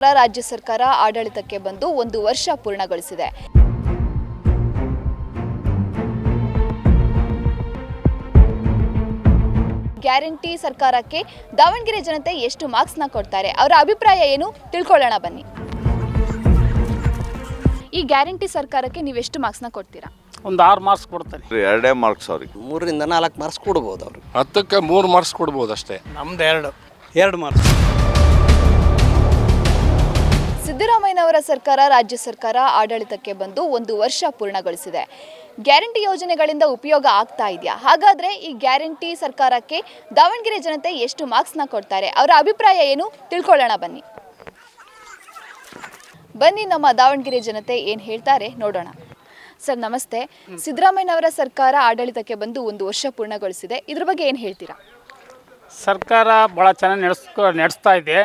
ರಾಜ್ಯ ಸರ್ಕಾರ ಆಡಳಿತಕ್ಕೆ ಬಂದು 1 ವರ್ಷ ಪೂರ್ಣಗೊಳಿಸಿದೆ. ಗ್ಯಾರಂಟಿ ಸರ್ಕಾರಕ್ಕೆ ದಾವಣಗೆರೆ ಜನತೆ ಎಷ್ಟು ಮಾರ್ಕ್ಸ್ನ ಕೊಡ್ತಾರೆ, ಅವರ ಅಭಿಪ್ರಾಯ ಏನು ತಿಳ್ಕೊಳ್ಳೋಣ ಬನ್ನಿ. ಈ ಗ್ಯಾರಂಟಿ ಸರ್ಕಾರಕ್ಕೆ ನೀವು ಎಷ್ಟು ಮಾರ್ಕ್ಸ್ನ ಕೊಡ್ತೀರಾ? ಒಂದು 6 ಮಾರ್ಕ್ಸ್ ಕೊಡ್ತಾರೆ. 2 ಮಾರ್ಕ್ಸ್ ಅವ್ರಿಗೆ 3ರಿಂದ 4 ಮಾರ್ಕ್ಸ್ ಕೊಡ್ಬೋದು ಅವ್ರಿಗೆ. 10ಕ್ಕೆ 3 ಮಾರ್ಕ್ಸ್ ಕೊಡ್ಬೋದು ಅಷ್ಟೇ. ನಮ್ದು 2 ಮಾರ್ಕ್ಸ್. ಸಿದ್ದರಾಮಯ್ಯನವರ ಸರ್ಕಾರ ರಾಜ್ಯ ಸರ್ಕಾರ ಆಡಳಿತಕ್ಕೆ ಬಂದು 1 ವರ್ಷ ಪೂರ್ಣಗೊಳಿಸಿದೆ. ಗ್ಯಾರಂಟಿ ಯೋಜನೆಗಳಿಂದ ಉಪಯೋಗ ಆಗ್ತಾ ಇದೆಯಾ? ಹಾಗಾದ್ರೆ ಈ ಗ್ಯಾರಂಟಿ ಸರ್ಕಾರಕ್ಕೆ ದಾವಣಗೆರೆ ಜನತೆ ಎಷ್ಟು ಮಾರ್ಕ್ಸ್ನ ಕೊಡ್ತಾರೆ, ಅವರ ಅಭಿಪ್ರಾಯ ಏನು ತಿಳ್ಕೊಳ್ಳೋಣ ಬನ್ನಿ. ನಮ್ಮ ದಾವಣಗೆರೆ ಜನತೆ ಏನು ಹೇಳ್ತಾರೆ ನೋಡೋಣ. ಸರ್ ನಮಸ್ತೆ. ಸಿದ್ದರಾಮಯ್ಯನವರ ಸರ್ಕಾರ ಆಡಳಿತಕ್ಕೆ ಬಂದು 1 ವರ್ಷ ಪೂರ್ಣಗೊಳಿಸಿದೆ. ಇದ್ರ ಬಗ್ಗೆ ಏನು ಹೇಳ್ತೀರಾ? ಸರ್ಕಾರ ಭಾಳ ಚೆನ್ನಾಗಿ ನಡೆಸ್ತಾ ಇದೆ.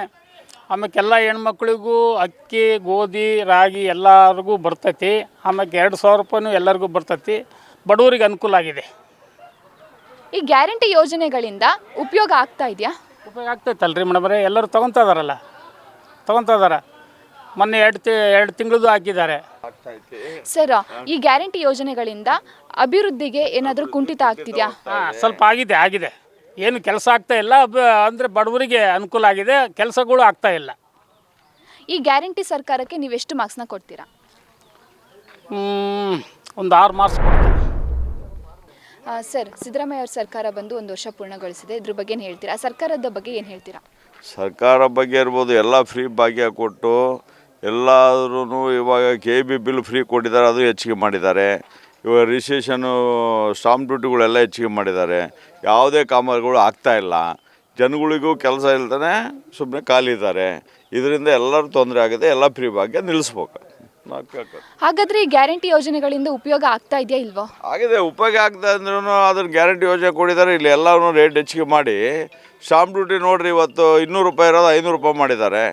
ಆಮೇಲೆ ಎಲ್ಲ ಹೆಣ್ಮಕ್ಳಿಗೂ ಅಕ್ಕಿ ಗೋಧಿ ರಾಗಿ ಎಲ್ಲರಿಗೂ ಬರ್ತೈತಿ. ಆಮೇಲೆ 2,000 ರೂಪಾಯಿನೂ ಎಲ್ಲರಿಗೂ ಬರ್ತೈತಿ. ಬಡವರಿಗೆ ಅನುಕೂಲ ಆಗಿದೆ. ಈ ಗ್ಯಾರಂಟಿ ಯೋಜನೆಗಳಿಂದ ಉಪಯೋಗ ಆಗ್ತಾ ಇದೆಯಾ? ಉಪಯೋಗ ಆಗ್ತೈತಲ್ರಿ ಮೇಡಮ್ರೆ, ಎಲ್ಲರೂ ತೊಗೊತಾ ಮೊನ್ನೆ 2 ತಿಂಗಳದ್ದು ಹಾಕಿದ್ದಾರೆ. ಸರ್, ಈ ಗ್ಯಾರಂಟಿ ಯೋಜನೆಗಳಿಂದ ಅಭಿವೃದ್ಧಿಗೆ ಏನಾದರೂ ಕುಂಠಿತ ಆಗ್ತಿದೆಯಾ? ಸ್ವಲ್ಪ ಆಗಿದೆ. ಏನು ಕೆಲಸ ಆಗ್ತಾ ಇಲ್ಲ ಅಂದರೆ ಬಡವರಿಗೆ ಅನುಕೂಲ ಆಗಿದೆ, ಕೆಲಸಗಳು ಆಗ್ತಾ ಇಲ್ಲ. ಈ ಗ್ಯಾರಂಟಿ ಸರ್ಕಾರಕ್ಕೆ ನೀವು ಎಷ್ಟು ಮಾರ್ಕ್ಸ್ನ ಕೊಡ್ತೀರಾ? ಒಂದು 6 ಮಾರ್ಕ್ಸ್ ಕೊಡ್ತೀವಿ. ಸರ್, ಸಿದ್ದರಾಮಯ್ಯ ಅವ್ರ ಸರ್ಕಾರ ಬಂದು 1 ವರ್ಷ ಪೂರ್ಣಗೊಳಿಸಿದೆ. ಇದ್ರ ಬಗ್ಗೆ ಏನು ಹೇಳ್ತೀರಾ? ಸರ್ಕಾರದ ಬಗ್ಗೆ ಏನು ಹೇಳ್ತೀರಾ? ಸರ್ಕಾರ ಬಗ್ಗೆ ಇರ್ಬೋದು, ಎಲ್ಲ ಫ್ರೀ ಭಾಗ್ಯ ಕೊಟ್ಟು ಎಲ್ಲಾದ್ರೂ ಇವಾಗ KB ಬಿಲ್ ಫ್ರೀ ಕೊಟ್ಟಿದ್ದಾರೆ, ಅದು ಹೆಚ್ಚಿಗೆ ಮಾಡಿದ್ದಾರೆ. ಇವಾಗ ರಿಜಿಸ್ಟ್ರೇಷನು ಸ್ಟಾಂಪ್ ಡ್ಯೂಟಿಗಳೆಲ್ಲ ಹೆಚ್ಚಿಗೆ ಮಾಡಿದ್ದಾರೆ. ಯಾವುದೇ ಕಾಮಗಾರಿಗಳು ಆಗ್ತಾಯಿಲ್ಲ. ಜನಗಳಿಗೂ ಕೆಲಸ ಇಲ್ದೇ ಸುಮ್ಮನೆ ಖಾಲಿ ಇದ್ದಾರೆ. ಇದರಿಂದ ಎಲ್ಲರೂ ತೊಂದರೆ ಆಗಿದೆ. ಎಲ್ಲ ಫ್ರೀ ಭಾಗ್ಯ ನಿಲ್ಲಿಸ್ಬೇಕು. ಹಾಗಾದರೆ ಈ ಗ್ಯಾರಂಟಿ ಯೋಜನೆಗಳಿಂದ ಉಪಯೋಗ ಆಗ್ತಾ ಇದೆಯಾ ಇಲ್ವೋ? ಆಗಿದೆ. ಉಪಯೋಗ ಆಗ್ತಾ ಅಂದ್ರೂ ಅದನ್ನು ಗ್ಯಾರಂಟಿ ಯೋಜನೆ ಕೊಟ್ಟಿದ್ದಾರೆ. ಇಲ್ಲಿ ಎಲ್ಲರೂ ರೇಟ್ ಹೆಚ್ಚಿಗೆ ಮಾಡಿ ಸ್ಟಾಂಪ್ ಡ್ಯೂಟಿ ನೋಡಿರಿ, ಇವತ್ತು 200 ರೂಪಾಯಿ ಇರೋದು 500 ರೂಪಾಯಿ ಮಾಡಿದ್ದಾರೆ.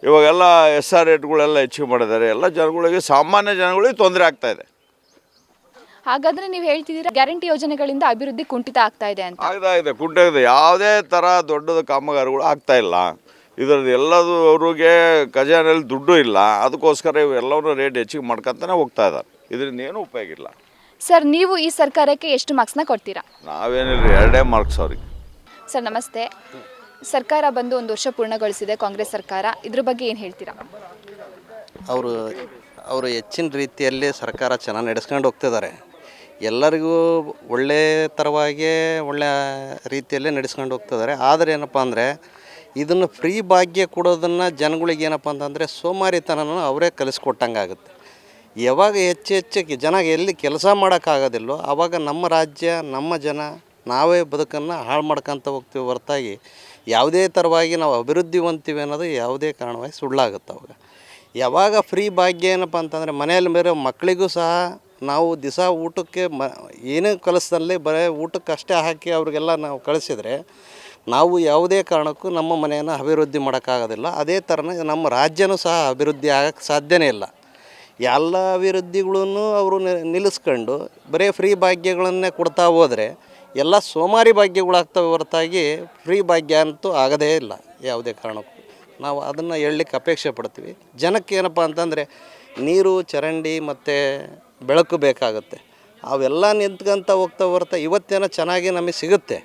ಇವಾಗೆಲ್ಲ SR ರೇಟ್ಗಳೆಲ್ಲ ಹೆಚ್ಚಿಗೆ ಮಾಡಿದ್ದಾರೆ. ಎಲ್ಲ ಜನಗಳಿಗೆ, ಸಾಮಾನ್ಯ ಜನಗಳಿಗೆ ತೊಂದರೆ ಆಗ್ತಾಯಿದೆ. ಹಾಗಾದರೆ ನೀವು ಹೇಳ್ತಿದ್ದೀರಾ ಗ್ಯಾರಂಟಿ ಯೋಜನೆಗಳಿಂದ ಅಭಿವೃದ್ಧಿ ಕುಂಠಿತ ಆಗ್ತಾ ಇದೆ ಅಂತ? ಆಗ್ತಾಯಿದೆ, ಕುಂಠಿತ. ಯಾವುದೇ ಥರ ದೊಡ್ಡದು ಕಾಮಗಾರಿಗಳು ಆಗ್ತಾಯಿಲ್ಲ. ಇದರದ್ದು ಎಲ್ಲದು ಅವ್ರಿಗೆ ಖಜಾನೆಯಲ್ಲಿ ದುಡ್ಡು ಇಲ್ಲ. ಅದಕ್ಕೋಸ್ಕರ ಇವೆಲ್ಲವನ್ನೂ ರೇಟ್ ಹೆಚ್ಚಿಗೆ ಮಾಡ್ಕೊತಾನೆ ಹೋಗ್ತಾ ಇದ್ದಾರೆ. ಇದರಿಂದ ಏನೂ ಉಪಯೋಗ ಇಲ್ಲ. ಸರ್, ನೀವು ಈ ಸರ್ಕಾರಕ್ಕೆ ಎಷ್ಟು ಮಾರ್ಕ್ಸ್ನ ಕೊಡ್ತೀರಾ? ನಾವೇನಿಲ್ಲ 2 ಮಾರ್ಕ್ಸ್ ಅವ್ರಿಗೆ. ಸರ್ ನಮಸ್ತೆ. ಸರ್ಕಾರ ಬಂದು 1 ವರ್ಷ ಪೂರ್ಣಗೊಳಿಸಿದೆ, ಕಾಂಗ್ರೆಸ್ ಸರ್ಕಾರ. ಇದ್ರ ಬಗ್ಗೆ ಏನು ಹೇಳ್ತೀರಾ? ಅವರು ಹೆಚ್ಚಿನ ರೀತಿಯಲ್ಲಿ ಸರ್ಕಾರ ಚೆನ್ನಾಗಿ ನಡೆಸ್ಕೊಂಡು ಹೋಗ್ತಿದ್ದಾರೆ. ಎಲ್ಲರಿಗೂ ಒಳ್ಳೆ ಥರವಾಗಿ ಒಳ್ಳೆಯ ರೀತಿಯಲ್ಲೇ ನಡೆಸ್ಕೊಂಡು ಹೋಗ್ತಿದ್ದಾರೆ. ಆದರೆ ಏನಪ್ಪ ಅಂದರೆ ಇದನ್ನು ಫ್ರೀ ಭಾಗ್ಯ ಕೊಡೋದನ್ನು ಜನಗಳಿಗೆ ಏನಪ್ಪ ಅಂತಂದರೆ ಸೋಮಾರಿತನನ ಅವರೇ ಕಲಿಸ್ಕೊಟ್ಟಂಗೆ ಆಗುತ್ತೆ. ಯಾವಾಗ ಹೆಚ್ಚು ಜನ ಎಲ್ಲಿ ಕೆಲಸ ಮಾಡೋಕ್ಕಾಗೋದಿಲ್ಲೋ ಆವಾಗ ನಮ್ಮ ರಾಜ್ಯ, ನಮ್ಮ ಜನ, ನಾವೇ ಬದುಕನ್ನು ಹಾಳು ಮಾಡ್ಕೊತ ಹೋಗ್ತೀವಿ ಹೊರತಾಗಿ ಯಾವುದೇ ಥರವಾಗಿ ನಾವು ಅಭಿವೃದ್ಧಿ ಹೊಂದ್ತೀವಿ ಅನ್ನೋದು ಯಾವುದೇ ಕಾರಣವಾಗಿ ಸುಳ್ಳಾಗುತ್ತೆ. ಅವಾಗ ಯಾವಾಗ ಫ್ರೀ ಭಾಗ್ಯ ಏನಪ್ಪ ಅಂತಂದರೆ ಮನೆಯಲ್ಲಿ ಬೇರೆ ಮಕ್ಕಳಿಗೂ ಸಹ ನಾವು ದಿವಸ ಊಟಕ್ಕೆ ಏನೂ ಕಲಿಸ್ದಲ್ಲಿ ಬರೀ ಊಟಕ್ಕೆ ಅಷ್ಟೇ ಹಾಕಿ ಅವ್ರಿಗೆಲ್ಲ ನಾವು ಕಳಿಸಿದರೆ ನಾವು ಯಾವುದೇ ಕಾರಣಕ್ಕೂ ನಮ್ಮ ಮನೆಯನ್ನು ಅಭಿವೃದ್ಧಿ ಮಾಡೋಕ್ಕಾಗೋದಿಲ್ಲ. ಅದೇ ಥರನೇ ನಮ್ಮ ರಾಜ್ಯನೂ ಸಹ ಅಭಿವೃದ್ಧಿ ಆಗೋಕ್ಕೆ ಸಾಧ್ಯನೇ ಇಲ್ಲ. ಎಲ್ಲ ಅಭಿವೃದ್ಧಿಗಳನ್ನೂ ಅವರು ನಿಲ್ಲಿಸ್ಕೊಂಡು ಬರೀ ಫ್ರೀ ಭಾಗ್ಯಗಳನ್ನೇ ಕೊಡ್ತಾ ಹೋದರೆ ಎಲ್ಲ ಸೋಮಾರಿ ಭಾಗ್ಯಗಳಾಗ್ತವೆ ಹೊರತಾಗಿ ಫ್ರೀ ಭಾಗ್ಯ ಅಂತೂ ಆಗೋದೇ ಇಲ್ಲ ಯಾವುದೇ ಕಾರಣಕ್ಕೂ. ನಾವು ಅದನ್ನು ಹೇಳಲಿಕ್ಕೆ ಅಪೇಕ್ಷೆ ಪಡ್ತೀವಿ. ಜನಕ್ಕೆ ಏನಪ್ಪ ಅಂತಂದರೆ ನೀರು, ಚರಂಡಿ ಮತ್ತು ಬೆಳಕು ಬೇಕಾಗುತ್ತೆ. ಅವೆಲ್ಲ ನಿಂತ್ಕೊಂತ ಹೋಗ್ತಾ ಇವತ್ತೇನೋ ಚೆನ್ನಾಗಿ ನಮಗೆ ಸಿಗುತ್ತೆ.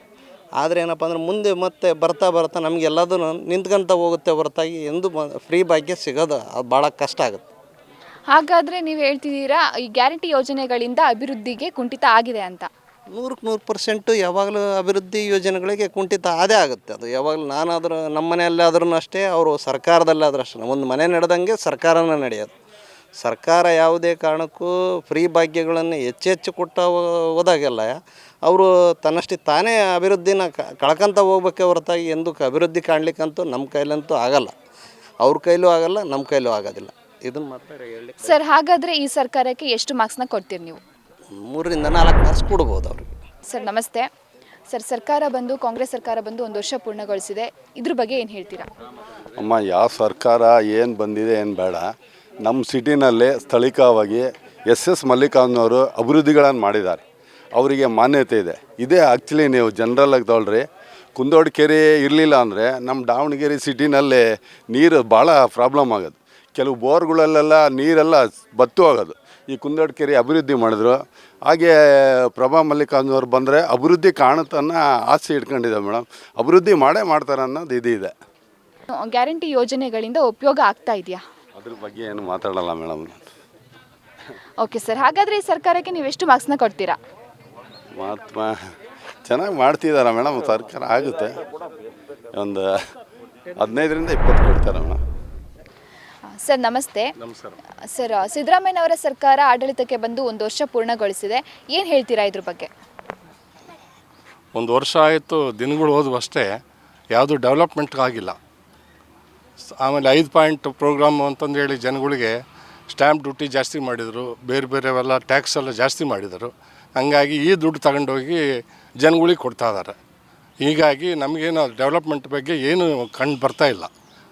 ಆದರೆ ಏನಪ್ಪ ಅಂದರೆ ಮುಂದೆ ಮತ್ತೆ ಬರ್ತಾ ನಮಗೆಲ್ಲದೂ ನಿಂತ್ಕೊಂತ ಹೋಗುತ್ತೆ ಹೊರತಾಗಿ ಎಂದು ಫ್ರೀ ಭಾಗ್ಯ ಸಿಗೋದು ಅದು ಭಾಳ ಕಷ್ಟ ಆಗುತ್ತೆ. ಹಾಗಾದರೆ ನೀವು ಹೇಳ್ತಿದ್ದೀರಾ ಈ ಗ್ಯಾರಂಟಿ ಯೋಜನೆಗಳಿಂದ ಅಭಿವೃದ್ಧಿಗೆ ಕುಂಠಿತ ಆಗಿದೆ ಅಂತ? 100% ಯಾವಾಗಲೂ ಅಭಿವೃದ್ಧಿ ಯೋಜನೆಗಳಿಗೆ ಕುಂಠಿತ ಆದೇ ಆಗುತ್ತೆ. ಅದು ಯಾವಾಗಲೂ ನಾನಾದರೂ ನಮ್ಮ ಮನೆಯಲ್ಲಾದ್ರೂ ಅಷ್ಟೇ, ಅವರು ಸರ್ಕಾರದಲ್ಲಾದ್ರೂ ಅಷ್ಟೇ. ಒಂದು ಮನೆ ನಡೆದಂಗೆ ಸರ್ಕಾರನೇ ನಡೆಯೋದು. ಸರ್ಕಾರ ಯಾವುದೇ ಕಾರಣಕ್ಕೂ ಫ್ರೀ ಭಾಗ್ಯಗಳನ್ನು ಹೆಚ್ಚು ಕೊಟ್ಟು ಹೋದಾಗೆಲ್ಲ ಅವರು ತನ್ನಷ್ಟೇ ತಾನೇ ಅಭಿವೃದ್ಧಿನ ಕಳ್ಕೊತ ಹೋಗ್ಬೇಕೆ ಹೊರತಾಗಿ ಎಂದೂ ಅಭಿವೃದ್ಧಿ ಕಾಣಲಿಕ್ಕಂತೂ ನಮ್ಮ ಕೈಲಂತೂ ಆಗಲ್ಲ. ಅವ್ರ ಕೈಲೂ ಆಗಲ್ಲ, ನಮ್ಮ ಕೈಲೂ ಆಗೋದಿಲ್ಲ. ಇದನ್ನು ಮಾತ್ರ ಹೇಳಿ. ಸರ್, ಹಾಗಾದರೆ ಈ ಸರ್ಕಾರಕ್ಕೆ ಎಷ್ಟು ಮಾರ್ಕ್ಸ್ನ ಕೊಡ್ತೀರಿ ನೀವು? 3ರಿಂದ 4 ಮಾರ್ಕ್ಸ್ ಕೊಡ್ಬೋದು ಅವ್ರಿಗೆ. ಸರ್ ನಮಸ್ತೆ. ಸರ್, ಕಾಂಗ್ರೆಸ್ ಸರ್ಕಾರ ಬಂದು 1 ವರ್ಷ ಪೂರ್ಣಗೊಳಿಸಿದೆ. ಇದ್ರ ಬಗ್ಗೆ ಏನು ಹೇಳ್ತೀರಾ? ಅಮ್ಮ, ಯಾವ ಸರ್ಕಾರ ಏನು ಬಂದಿದೆ ಏನು ಬೇಡ, ನಮ್ಮ ಸಿಟಿನಲ್ಲೇ ಸ್ಥಳೀಯವಾಗಿ SS ಮಲ್ಲಿಕಾರ್ಜುನವರು ಅಭಿವೃದ್ಧಿಗಳನ್ನು ಮಾಡಿದ್ದಾರೆ. ಅವರಿಗೆ ಮಾನ್ಯತೆ ಇದೆ. ಇದೇ ಆ್ಯಕ್ಚುಲಿ ನೀವು ಜನರಲ್ಲಾಗಿ ತೊಗೊಳ್ರಿ, ಕುಂದೋಡ್ ಕೆರೆ ಇರಲಿಲ್ಲ ಅಂದರೆ ನಮ್ಮ ದಾವಣಗೆರೆ ಸಿಟಿನಲ್ಲೇ ನೀರು ಭಾಳ ಪ್ರಾಬ್ಲಮ್ ಆಗೋದು. ಕೆಲವು ಬೋರ್ಗಳಲ್ಲೆಲ್ಲ ನೀರೆಲ್ಲ ಬತ್ತು ಹೋಗೋದು. ಈ ಕುಂದೋಡ್ ಕೆರೆ ಅಭಿವೃದ್ಧಿ ಮಾಡಿದ್ರು. ಹಾಗೆ ಪ್ರಭಾ ಮಲ್ಲಿಕಾರ್ಜುನವ್ರು ಬಂದರೆ ಅಭಿವೃದ್ಧಿ ಕಾಣುತ್ತನ್ನ ಆಸೆ ಇಟ್ಕೊಂಡಿದ್ದಾರೆ ಮೇಡಮ್. ಅಭಿವೃದ್ಧಿ ಮಾಡೇ ಮಾಡ್ತಾರೆ ಅನ್ನೋದು ಇದಿದೆ. ಗ್ಯಾರಂಟಿ ಯೋಜನೆಗಳಿಂದ ಉಪಯೋಗ ಆಗ್ತಾ ಇದೆಯಾ? ಅದ್ರ ಬಗ್ಗೆ ಏನು ಮಾತಾಡಲ್ಲ ಮೇಡಮ್. ಓಕೆ ಸರ್, ಹಾಗಾದರೆ ಈ ಸರ್ಕಾರಕ್ಕೆ ನೀವು ಎಷ್ಟು ಮಾರ್ಕ್ಸ್ನ ಕೊಡ್ತೀರಾ? ಚೆನ್ನಾಗಿ ಮಾಡ್ತಿದ್ದಾರೆ ಮೇಡಮ್. ಸರ್ಕಾರ ಆಗುತ್ತೆ, ಒಂದು 15ರಿಂದ 20 ಕೊಡ್ತಾರೆ ಮೇಡಮ್. ಸರ್ ನಮಸ್ತೆ. ನಮಸ್ಕಾರ ಸರ್, ಸಿದ್ದರಾಮಯ್ಯನವರ ಸರ್ಕಾರ ಆಡಳಿತಕ್ಕೆ ಬಂದು 1 ವರ್ಷ ಪೂರ್ಣಗೊಳಿಸಿದೆ. ಏನು ಹೇಳ್ತೀರಾ ಇದ್ರ ಬಗ್ಗೆ? 1 ವರ್ಷ ಆಯಿತು, ದಿನಗಳು ಹೋದ್ವು ಅಷ್ಟೇ, ಯಾವುದು ಡೆವಲಪ್ಮೆಂಟ್ ಆಗಿಲ್ಲ. ಆಮೇಲೆ 5 ಪಾಯಿಂಟ್ ಪ್ರೋಗ್ರಾಮ್ ಅಂತಂದೇಳಿ ಜನಗಳಿಗೆ ಸ್ಟ್ಯಾಂಪ್ ಡ್ಯೂಟಿ ಜಾಸ್ತಿ ಮಾಡಿದರು, ಬೇರೆ ಬೇರೆವೆಲ್ಲ ಟ್ಯಾಕ್ಸ್ ಎಲ್ಲ ಜಾಸ್ತಿ ಮಾಡಿದರು. ಹಂಗಾಗಿ ಈ ದುಡ್ಡು ತಗೊಂಡೋಗಿ ಜನಗಳಿಗೆ ಕೊಡ್ತಾ ಇದ್ದಾರೆ. ಹೀಗಾಗಿ ನಮಗೇನು ಡೆವಲಪ್ಮೆಂಟ್ ಬಗ್ಗೆ ಏನು ಕಂಡು ಬರ್ತಾ ಇಲ್ಲ.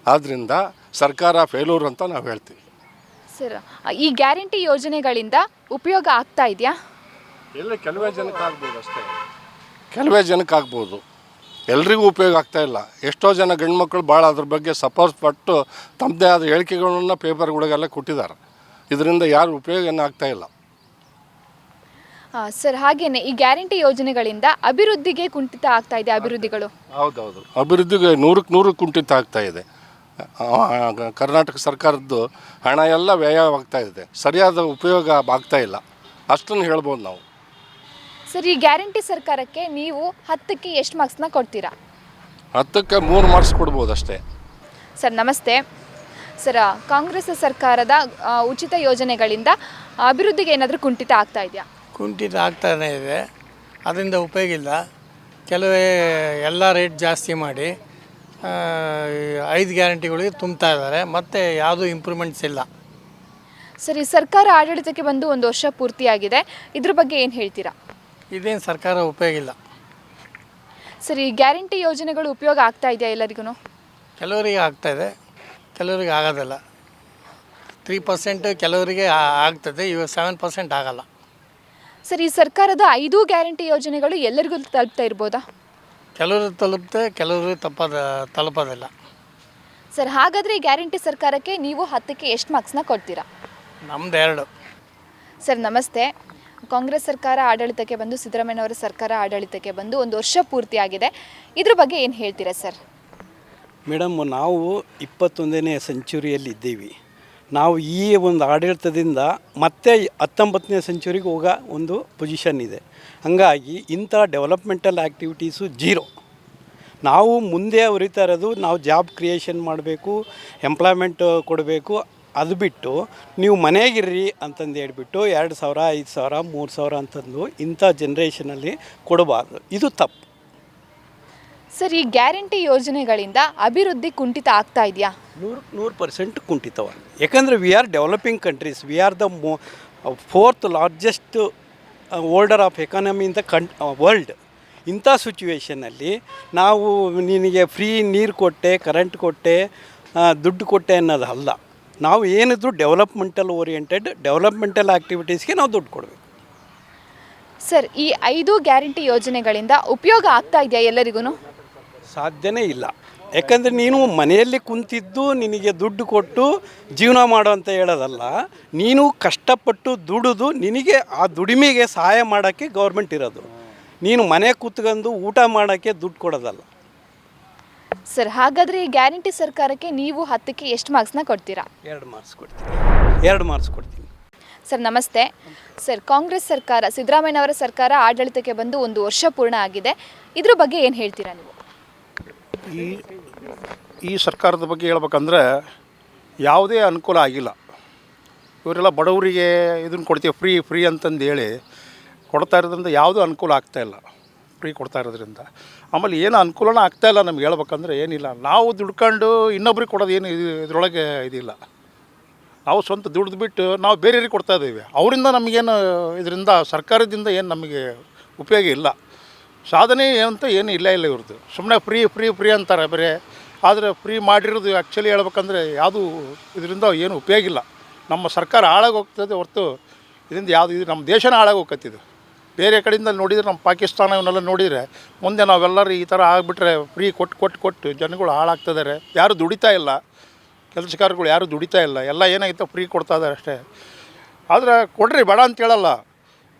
ಆದ್ದರಿಂದ ಸರ್ಕಾರ ಫೇಲ್ಯೂರ್ ಅಂತ ನಾವು ಹೇಳ್ತೀವಿ. ಸರ್, ಈ ಗ್ಯಾರಂಟಿ ಯೋಜನೆಗಳಿಂದ ಉಪಯೋಗ ಆಗ್ತಾ ಇದೆಯಾ? ಎಲ್ಲ ಕೆಲವೇ ಜನಕ್ಕೆ ಆಗ್ಬೋದು ಅಷ್ಟೇ, ಕೆಲವೇ ಜನಕ್ಕೆ ಆಗ್ಬೋದು, ಎಲ್ರಿಗೂ ಉಪಯೋಗ ಆಗ್ತಾ ಇಲ್ಲ. ಎಷ್ಟೋ ಜನ ಗಂಡು ಮಕ್ಕಳು ಭಾಳ ಅದ್ರ ಬಗ್ಗೆ ಸಪೋರ್ಟ್ ಪಟ್ಟು ತಮ್ಮದೇ ಆದ ಹೇಳಿಕೆಗಳನ್ನ ಪೇಪರ್ಗಳಿಗೆಲ್ಲ ಕೊಟ್ಟಿದ್ದಾರೆ. ಇದರಿಂದ ಯಾರು ಉಪಯೋಗ ಏನೂ ಆಗ್ತಾ ಇಲ್ಲ. ಸರ್, ಹಾಗೇನೆ ಈ ಗ್ಯಾರಂಟಿ ಯೋಜನೆಗಳಿಂದ ಅಭಿವೃದ್ಧಿಗೆ ಕುಂಠಿತ ಆಗ್ತಾ ಇದೆ. ಅಭಿವೃದ್ಧಿಗಳು ಹೌದೌದು, ಅಭಿವೃದ್ಧಿಗೆ 100% ಕುಂಠಿತ ಆಗ್ತಾ ಇದೆ. ಕರ್ನಾಟಕ ಸರ್ಕಾರದ್ದು ಹಣ ಎಲ್ಲ ವ್ಯಯವಾಗ್ತಾ ಇದೆ, ಸರಿಯಾದ ಉಪಯೋಗ ಆಗ್ತಾ ಇಲ್ಲ, ಅಷ್ಟನ್ನು ಹೇಳ್ಬೋದು ನಾವು. ಸರ್, ಈ ಗ್ಯಾರಂಟಿ ಸರ್ಕಾರಕ್ಕೆ ನೀವು 10ಕ್ಕೆ ಎಷ್ಟು ಮಾರ್ಕ್ಸ್ನ ಕೊಡ್ತೀರಾ? 10ಕ್ಕೆ 3 ಮಾರ್ಕ್ಸ್ ಕೊಡ್ಬೋದು ಅಷ್ಟೇ. ಸರ್ ನಮಸ್ತೆ. ಸರ್, ಕಾಂಗ್ರೆಸ್ ಸರ್ಕಾರದ ಉಚಿತ ಯೋಜನೆಗಳಿಂದ ಅಭಿವೃದ್ಧಿಗೆ ಏನಾದರೂ ಕುಂಠಿತ ಆಗ್ತಾ ಇದೆಯಾ? ಕುಂಠಿತ ಆಗ್ತಾನೇ ಇದೆ, ಅದರಿಂದ ಉಪಯೋಗ ಇಲ್ಲ. ಕೆಲವೇ ಎಲ್ಲ ರೇಟ್ ಜಾಸ್ತಿ ಮಾಡಿ 5 ಗ್ಯಾರಂಟಿಗಳಿಗೆ ತುಂಬ್ತಾ ಇದ್ದಾರೆ, ಮತ್ತು ಯಾವುದೂ ಇಂಪ್ರೂವ್ಮೆಂಟ್ಸ್ ಇಲ್ಲ. ಸರ್, ಈ ಸರ್ಕಾರ ಆಡಳಿತಕ್ಕೆ ಬಂದು 1 ವರ್ಷ ಪೂರ್ತಿಯಾಗಿದೆ. ಇದ್ರ ಬಗ್ಗೆ ಏನು ಹೇಳ್ತೀರಾ? ಇದೇನು ಸರ್ಕಾರ ಉಪಯೋಗ ಇಲ್ಲ. ಸರ್, ಈ ಗ್ಯಾರಂಟಿ ಯೋಜನೆಗಳು ಉಪಯೋಗ ಆಗ್ತಾ ಇದೆಯಾ ಎಲ್ಲರಿಗೂ? ಕೆಲವರಿಗೆ ಆಗ್ತಾಯಿದೆ, ಕೆಲವರಿಗೆ ಆಗೋದಿಲ್ಲ. 3% ಕೆಲವರಿಗೆ ಆಗ್ತದೆ, ಇವಾಗ 7% ಆಗಲ್ಲ. ಸರ್, ಈ ಸರ್ಕಾರದ 5 ಗ್ಯಾರಂಟಿ ಯೋಜನೆಗಳು ಎಲ್ಲರಿಗೂ ತಲುಪ್ತಾ ಇರ್ಬೋದಾ? ಕೆಲವರು ತಲುಪುತ್ತೆ, ಕೆಲವರು ತಲುಪೋದಿಲ್ಲ. ಸರ್, ಹಾಗಾದರೆ ಈ ಗ್ಯಾರಂಟಿ ಸರ್ಕಾರಕ್ಕೆ ನೀವು 10ಕ್ಕೆ ಎಷ್ಟು ಮಾರ್ಕ್ಸ್ನ ಕೊಡ್ತೀರಾ? ನಮ್ದು 2. ಸರ್ ನಮಸ್ತೆ. ಕಾಂಗ್ರೆಸ್ ಸರ್ಕಾರ ಆಡಳಿತಕ್ಕೆ ಬಂದು, ಸಿದ್ದರಾಮಯ್ಯನವರ ಸರ್ಕಾರ ಆಡಳಿತಕ್ಕೆ ಬಂದು 1 ವರ್ಷ ಪೂರ್ತಿಯಾಗಿದೆ. ಇದ್ರ ಬಗ್ಗೆ ಏನು ಹೇಳ್ತೀರಾ ಸರ್? ಮೇಡಮ್, ನಾವು 21ನೇ ಸೆಂಚುರಿಯಲ್ಲಿದ್ದೀವಿ. ನಾವು ಈ ಒಂದು ಆಡಳಿತದಿಂದ ಮತ್ತೆ 19ನೇ ಸೆಂಚುರಿಗೆ ಹೋಗೋ ಒಂದು ಪೊಸಿಷನ್ ಇದೆ. ಹಾಗಾಗಿ ಇಂಥ ಡೆವಲಪ್ಮೆಂಟಲ್ ಆ್ಯಕ್ಟಿವಿಟೀಸು 0. ನಾವು ಮುಂದೆ ಉರಿತಾ ಇರೋದು, ನಾವು ಜಾಬ್ ಕ್ರಿಯೇಷನ್ ಮಾಡಬೇಕು, ಎಂಪ್ಲಾಯ್ಮೆಂಟ್ ಕೊಡಬೇಕು. ಅದು ಬಿಟ್ಟು ನೀವು ಮನೆಗಿರ್ರಿ ಅಂತಂದು ಹೇಳ್ಬಿಟ್ಟು 2,000, 5,000, 3,000 ಅಂತಂದು ಇಂಥ ಜನ್ರೇಷನಲ್ಲಿ ಕೊಡಬಾರ್ದು. ಇದು ತಪ್ಪು. ಸರ್, ಈ ಗ್ಯಾರಂಟಿ ಯೋಜನೆಗಳಿಂದ ಅಭಿವೃದ್ಧಿ ಕುಂಠಿತ ಆಗ್ತಾ ಇದೆಯಾ? 100% ಕುಂಠಿತವಾಗಿ. ಯಾಕಂದರೆ we are developing countries, we are the 4th largest holder of economy in the world. ಇಂಥ ಸಿಚುವೇಷನಲ್ಲಿ ನಾವು ನಿನಗೆ ಫ್ರೀ ನೀರು ಕೊಟ್ಟೆ, ಕರೆಂಟ್ ಕೊಟ್ಟೆ, ದುಡ್ಡು ಕೊಟ್ಟೆ ಅನ್ನೋದು ಅಲ್ಲ. ನಾವು ಏನಿದ್ರು ಡೆವಲಪ್ಮೆಂಟಲ್ ಓರಿಯೆಂಟೆಡ್ ಡೆವಲಪ್ಮೆಂಟಲ್ ಆ್ಯಕ್ಟಿವಿಟೀಸ್ಗೆ ನಾವು ದುಡ್ಡು ಕೊಡಬೇಕು. ಸರ್, ಈ 5 ಗ್ಯಾರಂಟಿ ಯೋಜನೆಗಳಿಂದ ಉಪಯೋಗ ಆಗ್ತಾ ಇದೆಯಾ ಎಲ್ಲರಿಗೂ? ಸಾಧ್ಯನೇ ಇಲ್ಲ. ಯಾಕಂದರೆ ನೀನು ಮನೆಯಲ್ಲಿ ಕುಂತಿದ್ದು ನಿನಗೆ ದುಡ್ಡು ಕೊಟ್ಟು ಜೀವನ ಮಾಡು ಅಂತ ಹೇಳೋದಲ್ಲ. ನೀನು ಕಷ್ಟಪಟ್ಟು ದುಡಿದು ನಿನಗೆ ಆ ದುಡಿಮೆಗೆ ಸಹಾಯ ಮಾಡೋಕ್ಕೆ ಗೌರ್ಮೆಂಟ್ ಇರೋದು. ನೀನು ಮನೆ ಕೂತ್ಕೊಂಡು ಊಟ ಮಾಡೋಕ್ಕೆ ದುಡ್ಡು ಕೊಡೋದಲ್ಲ. ಸರ್, ಹಾಗಾದರೆ ಈ ಗ್ಯಾರಂಟಿ ಸರ್ಕಾರಕ್ಕೆ ನೀವು 10ಕ್ಕೆ ಎಷ್ಟು ಮಾರ್ಕ್ಸ್ನ ಕೊಡ್ತೀರಾ? 2 ಮಾರ್ಕ್ಸ್ ಕೊಡ್ತೀನಿ. 2 ಮಾರ್ಕ್ಸ್ ಕೊಡ್ತೀನಿ. ಸರ್ ನಮಸ್ತೆ. ಸರ್, ಕಾಂಗ್ರೆಸ್ ಸರ್ಕಾರ, ಸಿದ್ದರಾಮಯ್ಯನವರ ಸರ್ಕಾರ ಆಡಳಿತಕ್ಕೆ ಬಂದು 1 ವರ್ಷ ಪೂರ್ಣ ಆಗಿದೆ. ಇದ್ರ ಬಗ್ಗೆ ಏನು ಹೇಳ್ತೀರಾ ನೀವು? ಈ ಸರ್ಕಾರದ ಬಗ್ಗೆ ಹೇಳ್ಬೇಕಂದ್ರೆ ಯಾವುದೇ ಅನುಕೂಲ ಆಗಿಲ್ಲ. ಇವರೆಲ್ಲ ಬಡವರಿಗೆ ಇದನ್ನು ಕೊಡ್ತೀವಿ ಫ್ರೀ ಅಂತಂದು ಹೇಳಿ ಕೊಡ್ತಾ ಇರೋದ್ರಿಂದ ಯಾವುದೂ ಅನುಕೂಲ ಆಗ್ತಾಯಿಲ್ಲ. ಫ್ರೀ ಕೊಡ್ತಾ ಇರೋದ್ರಿಂದ ಆಮೇಲೆ ಏನು ಅನುಕೂಲನ ಆಗ್ತಾಯಿಲ್ಲ. ನಮ್ಗೆ ಹೇಳ್ಬೇಕಂದ್ರೆ ಏನಿಲ್ಲ, ನಾವು ದುಡ್ಕೊಂಡು ಇನ್ನೊಬ್ರಿಗೆ ಕೊಡೋದು ಏನು ಇದರೊಳಗೆ ಇದಿಲ್ಲ. ನಾವು ಸ್ವಂತ ದುಡ್ದು ಬಿಟ್ಟು ನಾವು ಬೇರೆಯವ್ರಿಗೆ ಕೊಡ್ತಾ ಇದ್ದೀವಿ. ಅವರಿಂದ ನಮಗೇನು ಇದರಿಂದ ಸರ್ಕಾರದಿಂದ ಏನು ನಮಗೆ ಉಪಯೋಗ ಇಲ್ಲ. ಸಾಧನೆ ಅಂತ ಏನು ಇಲ್ಲ ಇವ್ರದ್ದು. ಸುಮ್ಮನೆ ಫ್ರೀ ಅಂತಾರೆ ಬರೀ. ಆದರೆ ಫ್ರೀ ಮಾಡಿರೋದು ಆ್ಯಕ್ಚುಲಿ ಹೇಳ್ಬೇಕಂದ್ರೆ ಯಾವುದು ಇದರಿಂದ ಏನು ಉಪಯೋಗ ಇಲ್ಲ. ನಮ್ಮ ಸರ್ಕಾರ ಹಾಳಾಗಿ ಹೋಗ್ತದೆ ಹೊರತು ಇದರಿಂದ ಯಾವುದು ಇದು ನಮ್ಮ ದೇಶನ ಹಾಳಾಗಿ ಹೋಗ್ತಿದ್ದು. ಬೇರೆ ಕಡೆಯಿಂದ ನೋಡಿದರೆ ನಮ್ಮ ಪಾಕಿಸ್ತಾನ ಇವನ್ನೆಲ್ಲ ನೋಡಿದರೆ ಮುಂದೆ ನಾವೆಲ್ಲರೂ ಈ ಥರ ಆಗಿಬಿಟ್ರೆ ಫ್ರೀ ಕೊಟ್ಟು ಜನಗಳು ಹಾಳಾಗ್ತಿದ್ದಾರೆ. ಯಾರು ದುಡಿತಾ ಇಲ್ಲ, ಕೆಲಸಗಾರಗಳು ಯಾರು ದುಡಿತಾ ಇಲ್ಲ, ಎಲ್ಲ ಏನಾಗಿತ್ತು ಫ್ರೀ ಕೊಡ್ತಾ ಇದ್ದಾರೆ ಅಷ್ಟೇ. ಆದರೆ ಕೊಡ್ರಿ, ಬೇಡ ಅಂತ ಹೇಳಲ್ಲ.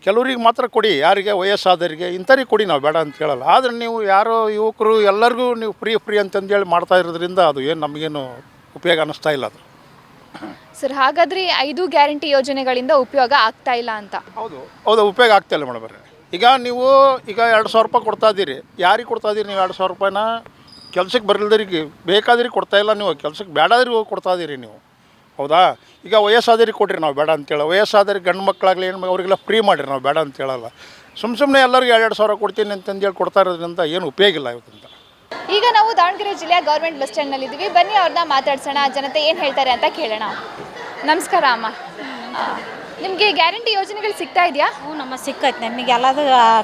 ಕೆಲವ್ರಿಗೆ ಮಾತ್ರ ಕೊಡಿ, ಯಾರಿಗೆ ವಯಸ್ಸಾದವರಿಗೆ ಇಂಥವ್ರಿಗೆ ಕೊಡಿ, ನಾವು ಬೇಡ ಅಂತ ಹೇಳಲ್ಲ. ಆದರೆ ನೀವು ಯಾರೋ ಯುವಕರು ಎಲ್ಲರಿಗೂ ನೀವು ಫ್ರೀ ಅಂತಂದೇಳಿ ಮಾಡ್ತಾ ಇರೋದ್ರಿಂದ ಅದು ಏನು ನಮಗೇನು ಉಪಯೋಗ ಅನ್ನಿಸ್ತಾ ಇಲ್ಲ ಅದು. ಸರ್, ಹಾಗಾದ್ರೆ 5 ಗ್ಯಾರಂಟಿ ಯೋಜನೆಗಳಿಂದ ಉಪಯೋಗ ಆಗ್ತಾ ಇಲ್ಲ ಅಂತ? ಹೌದು, ಉಪಯೋಗ ಆಗ್ತಾ ಇಲ್ಲ ಮೇಡಮ್. ಈಗ ನೀವು 2,000 ರೂಪಾಯಿ ಕೊಡ್ತಾ ಇದ್ದೀರಿ. ಯಾರಿಗೆ ಕೊಡ್ತಾ ಇದ್ದೀರಿ ನೀವು 2,000 ರೂಪಾಯಿನ? ಕೆಲ್ಸಕ್ಕೆ ಬರಲ್ದರಿಗೆ ಬೇಕಾದ್ರಿಗೆ ಕೊಡ್ತಾ ಇಲ್ಲ, ನೀವು ಕೆಲ್ಸಕ್ಕೆ ಬೇಡಾದ್ರಿಗೆ ಹೋಗಿ ಕೊಡ್ತಾ ಇದ್ದೀರಿ ನೀವು. ಹೌದಾ? ಈಗ ವಯಸ್ಸಾದವ್ರಿಗೆ ಕೊಡ್ರಿ, ನಾವು ಬೇಡ ಅಂತೇಳ. ವಯಸ್ಸಾದವ್ರಿಗೆ ಗಂಡು ಮಕ್ಕಳಾಗಲಿ ಹೆಣ್ಣು ಅವರಿಗೆಲ್ಲ ಫ್ರೀ ಮಾಡಿರಿ, ನಾವು ಬೇಡ ಅಂತ ಹೇಳಲ್ಲ. ಸುಮ್ಮನೆ ಎಲ್ಲರಿಗೂ 2,000 ಸಾವಿರ ಕೊಡ್ತೀನಿ ಅಂತಂದೇಳಿ ಕೊಡ್ತಾ ಇರೋದ್ರಿಂದ ಏನು ಉಪಯೋಗ ಇಲ್ಲ ಇವತ್ತಿಂದ. ಈಗ ನಾವು ದಾವಣಗೆರೆ ಜಿಲ್ಲೆಯ ಗೌರ್ಮೆಂಟ್ ಬಸ್ ಸ್ಟ್ಯಾಂಡ್ನಲ್ಲಿದ್ದೀವಿ. ಬನ್ನಿ ಅವ್ರನ್ನ ಮಾತಾಡ್ಸೋಣ, ಜನತೆ ಏನು ಹೇಳ್ತಾರೆ ಅಂತ ಕೇಳೋಣ. ನಮಸ್ಕಾರ ಅಮ್ಮ, ನಿಮಗೆ ಗ್ಯಾರಂಟಿ ಯೋಜನೆಗಳು ಸಿಗ್ತಾ ಇದೆಯಾ? ನಮ್ಮ ಸಿಕ್ಕೈತೆ. ನಮಗೆ ಎಲ್ಲದು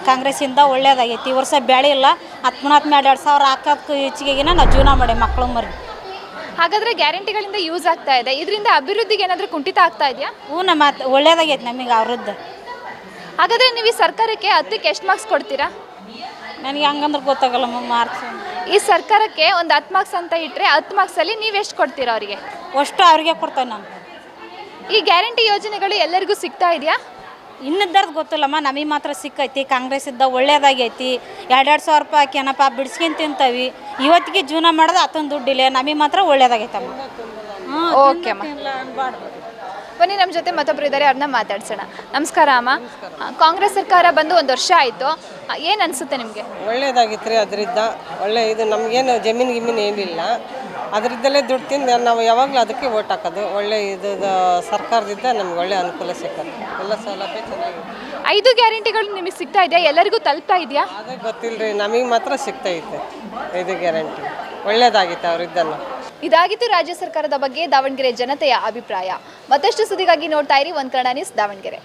ಕಾಂಗ್ರೆಸ್ಸಿಂದ ಒಳ್ಳೇದಾಗೈತಿ. ಈ ವರ್ಷ ಬೆಳೆ ಇಲ್ಲ, 2,000 ಹಾಕೋದಕ್ಕೆ ಹೆಚ್ಚಿಗೆಗಿನ ನಾವು ಜೀವನ ಮಾಡಿ ಮಕ್ಕಳು ಮರಿ. ಹಾಗಾದರೆ ಗ್ಯಾರಂಟಿಗಳಿಂದ ಯೂಸ್ ಆಗ್ತಾ ಇದೆ, ಇದರಿಂದ ಅಭಿವೃದ್ಧಿಗೆ ಏನಾದರೂ ಕುಂಠಿತ ಆಗ್ತಾ ಇದೆಯಾ? ನಮ್ಮ ಒಳ್ಳೇದಾಗೈತೆ ನಮಗೆ ಅವ್ರದ್ದು. ಹಾಗಾದರೆ ನೀವು ಈ ಸರ್ಕಾರಕ್ಕೆ 10ಕ್ಕೆ ಎಷ್ಟು ಮಾರ್ಕ್ಸ್ ಕೊಡ್ತೀರಾ? ನನಗೆ ಹಂಗಂದ್ರೆ ಗೊತ್ತಾಗಲ್ಲ ಮಾರ್ಕ್ಸ್. ಈ ಸರ್ಕಾರಕ್ಕೆ ಒಂದು 10 ಮಾರ್ಕ್ಸ್ ಅಂತ ಇಟ್ಟರೆ 10 ಮಾರ್ಕ್ಸಲ್ಲಿ ನೀವು ಎಷ್ಟು ಕೊಡ್ತೀರಾ ಅವರಿಗೆ? ಅಷ್ಟು ಅವ್ರಿಗೆ ಕೊಡ್ತೇವೆ ನಾನು. ಈ ಗ್ಯಾರಂಟಿ ಯೋಜನೆಗಳು ಎಲ್ಲರಿಗೂ ಸಿಗ್ತಾ ಇದೆಯಾ? ಇನ್ನಿದ್ದರ್ದು ಗೊತ್ತಿಲ್ಲಮ್ಮ, ನಮಗೆ ಮಾತ್ರ ಸಿಕ್ಕೈತಿ. ಕಾಂಗ್ರೆಸ್ಸಿಂದ ಒಳ್ಳೇದಾಗೈತಿ. 2,000 ರೂಪಾಯಿ ಹಾಕ್ಯಾನಪ್ಪ ಬಿಡಿಸ್ಕೊಂಡು ತಿಂತೀವಿ. ಇವತ್ತಿಗೆ ಜೀವನ ಮಾಡೋದು ಅತ್ತೊಂದು ದುಡ್ಡಿಲ್ಲ, ನಮಗೆ ಮಾತ್ರ ಒಳ್ಳೇದಾಗೈತಮ್ಮ. ಓಕೆ ಅಮ್ಮ, ಬನ್ನಿ ನಮ್ಮ ಜೊತೆ ಮತ್ತೊಬ್ಬರು ಇದ್ದಾರೆ, ಅವ್ರನ್ನ ಮಾತಾಡ್ಸೋಣ. ನಮಸ್ಕಾರ ಅಮ್ಮ. ಕಾಂಗ್ರೆಸ್ ಸರ್ಕಾರ ಬಂದು 1 ವರ್ಷ ಆಯಿತು, ಏನು ಅನಿಸುತ್ತೆ ನಿಮಗೆ? ಒಳ್ಳೇದಾಗಿತ್ತು ರೀ. ಅದರಿಂದ ಒಳ್ಳೆ ಇದು ನಮಗೇನು ಜಮೀನು ಏನಿಲ್ಲ, ಅದರಿಂದಲೇ ದುಡ್ಡು ತಿಂದು ನಾವು ಯಾವಾಗಲೂ ಅದಕ್ಕೆ ಓಟ್ ಹಾಕೋದು. ಒಳ್ಳೆ ಇದು ಸರ್ಕಾರದಿಂದ ನಮ್ಗೆ ಒಳ್ಳೆ ಅನುಕೂಲ ಸಿಕ್ಕತ್ತೆ, ಎಲ್ಲ ಸೌಲಭ್ಯ ಚೆನ್ನಾಗಿದೆ. 5 ಗ್ಯಾರಂಟಿಗಳು ನಿಮಗೆ ಸಿಗ್ತಾ ಇದೆಯಾ? ಎಲ್ಲರಿಗೂ ತಲುಪ್ತಾ ಇದೆಯಾ? ಅದೇ ಗೊತ್ತಿಲ್ಲ ರೀ, ನಮಗೆ ಮಾತ್ರ ಸಿಗ್ತೈತೆ 5 ಗ್ಯಾರಂಟಿ. ಒಳ್ಳೇದಾಗಿತ್ತು ಅವರಿದ್ದನ್ನು. ಇದಾಗಿತ್ತು ರಾಜ್ಯ ಸರ್ಕಾರದ ಬಗ್ಗೆ ದಾವಣಗೆರೆ ಜನತೆಯ ಅಭಿಪ್ರಾಯ. ಮತ್ತಷ್ಟು ಸುದ್ದಿಗಾಗಿ ನೋಡ್ತಾ ಇರಿ ಒಂದು ಕನ್ನಡ ನ್ಯೂಸ್ ದಾವಣಗೆರೆ.